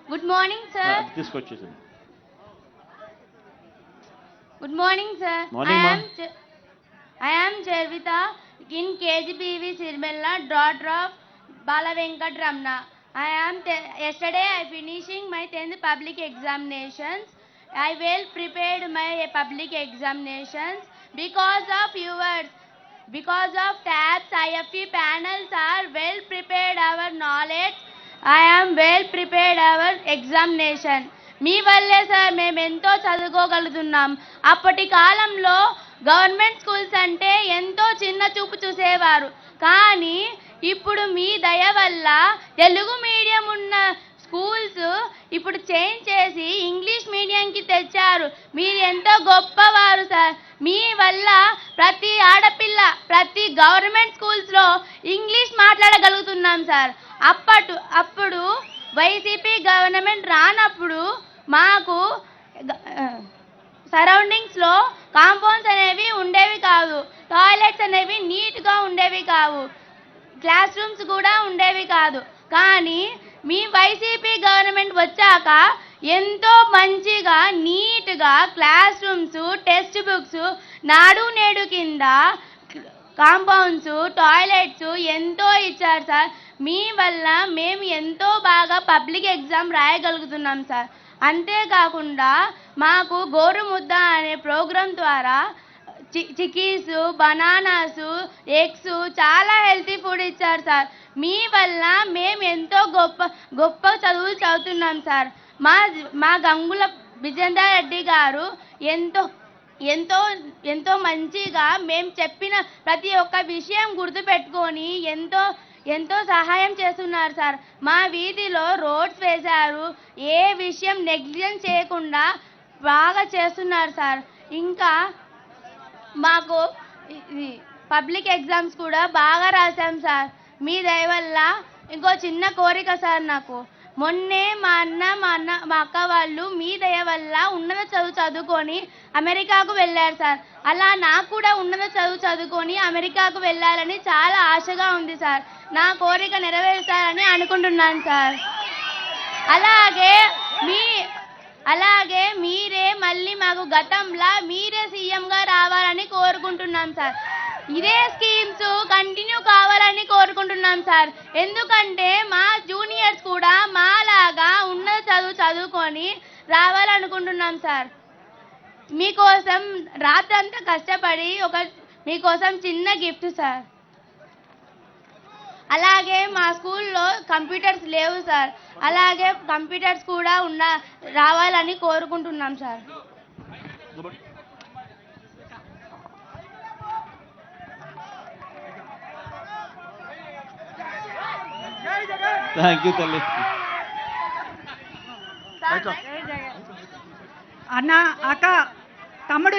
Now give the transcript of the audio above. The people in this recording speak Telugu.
Good morning sir. తీసుకొచ్చేసింది. Good morning sir. I am Jervita in KGPV Sirmella, daughter of Bala Venkat Ramna. Yesterday I finishing my 10th public examinations. I well prepared my public examinations because of viewers. Because of TABS, IFE panels are well prepared our knowledge. I am well prepared our examination. మీ వల్లే సార్ మేము ఎంతో చదువుకోగలుగుతున్నాం. అప్పటి కాలంలో గవర్నమెంట్ స్కూల్స్ అంటే ఎంతో చిన్న చూపు చూసేవారు. కానీ ఇప్పుడు మీ దయ వల్ల తెలుగు మీడియం ఉన్న స్కూల్స్ ఇప్పుడు చేంజ్ చేసి ఇంగ్లీష్ మీడియంకి తెచ్చారు. మీరు ఎంతో గొప్పవారు సార్. మీ వల్ల ప్రతి ఆడపిల్ల ప్రతి గవర్నమెంట్ స్కూల్స్లో ఇంగ్లీష్ మాట్లాడగలుగుతున్నాం సార్. అప్పుడు వైసీపీ గవర్నమెంట్ రానప్పుడు మాకు సరౌండింగ్స్లో కాంపౌండ్స్ అనేవి ఉండేవి కాదు, టాయిలెట్స్ అనేవి నీట్గా ఉండేవి కావు, క్లాస్ రూమ్స్ కూడా ఉండేవి కాదు. కానీ మీ వైసీపీ గవర్నమెంట్ వచ్చాక ఎంతో మంచిగా నీట్గా క్లాస్ రూమ్స్, టెక్స్ట్ బుక్స్, నాడు నేడు కింద కాంపౌండ్స్, టాయిలెట్స్ ఎంతో ఇచ్చారు సార్. మీ వల్ల మేము ఎంతో బాగా పబ్లిక్ ఎగ్జామ్ రాయగలుగుతున్నాం సార్. అంతేకాకుండా మాకు గోరుముద్ద అనే ప్రోగ్రాం ద్వారా చిక్కీస్, బనానాస్, ఎగ్స్ చాలా హెల్తీ ఫుడ్ ఇచ్చారు సార్. మీ వల్ల మేము ఎంతో గొప్ప చదువులు చదువుతున్నాం సార్. మా గంగుల విజేందర్ రెడ్డి గారు ఎంతో మంచిగా మేము చెప్పిన ప్రతి ఒక్క విషయం గుర్తుపెట్టుకొని ఎంతో సహాయం చేస్తున్నారు సార్. మా వీధిలో రోడ్స్ వేశారు. ఏ విషయం నెగ్లిజెన్స్ చేయకుండా బాగా చేస్తున్నారు సార్. ఇంకా మాకు పబ్లిక్ ఎగ్జామ్స్ కూడా బాగా రాశాం సార్ మీ దయ వల్ల. ఇంకో చిన్న కోరిక సార్, నాకు మొన్నే మా అక్క వాళ్ళు మీ దయ వల్ల ఉన్నత చదువుకొని అమెరికాకు వెళ్ళారు సార్. అలా నాకు కూడా ఉన్నత చదువుకొని అమెరికాకు వెళ్ళాలని చాలా ఆశగా ఉంది సార్. నా కోరిక నెరవేరుస్తారని అనుకుంటున్నాను సార్. అలాగే మీరే మళ్ళీ మాకు గతంలా మీరే సీఎంగా రావాలని కోరుకుంటున్నాం సార్. ఇదే స్కీమ్స్ కంటిన్యూ కావాలని కోరుకుంటున్నాం సార్. ఎందుకంటే మా జూనియర్స్ కూడా మాలాగా ఉన్నత చదువుకొని రావాలనుకుంటున్నాం సార్. మీకోసం రాత్రంతా కష్టపడి మీకోసం చిన్న గిఫ్ట్ సార్. అలాగే మా స్కూల్లో కంప్యూటర్స్ లేవు సార్. అలాగే కంప్యూటర్స్ కూడా రావాలని కోరుకుంటున్నాం సార్. థ్యాంక్ యూ తల్లి. అన్న, అక్క, తమ్ముడు